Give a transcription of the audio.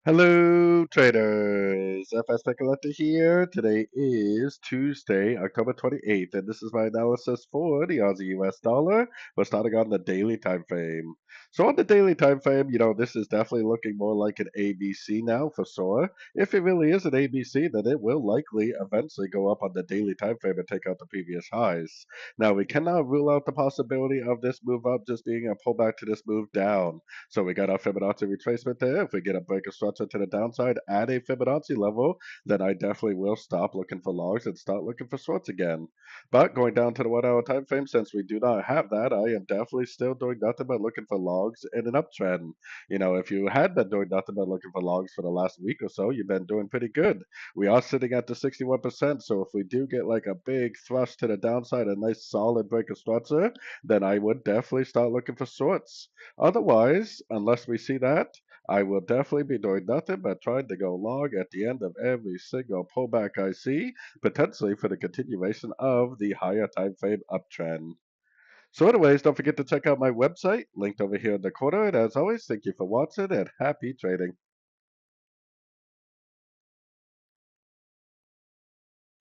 Hello, traders. FX Pip Collector here. Today is Tuesday, October 28th, and this is my analysis for the Aussie US dollar. We're starting on the daily time frame. So on the daily time frame, this is definitely looking more like an ABC now for sure. If it really is an ABC, then it will likely eventually go up on the daily time frame and take out the previous highs. Now, we cannot rule out the possibility of this move up just being a pullback to this move down. So we got our Fibonacci retracement there. If we get a break of structure to the downside at a Fibonacci level, then I definitely will stop looking for longs and start looking for shorts again. But going down to the 1 hour time frame, since we do not have that, I am definitely still doing nothing but looking for longs in an uptrend. If you had been doing nothing but looking for longs for the last week or so, you've been doing pretty good. We are sitting at the 61%, so if we do get like a big thrust to the downside, a nice solid break of structure, then I would definitely start looking for shorts. Otherwise, unless we see that, I will definitely be doing nothing but trying to go long at the end of every single pullback I see, potentially for the continuation of the higher time frame uptrend. So anyways, don't forget to check out my website, linked over here in the corner. And as always, thank you for watching and happy trading.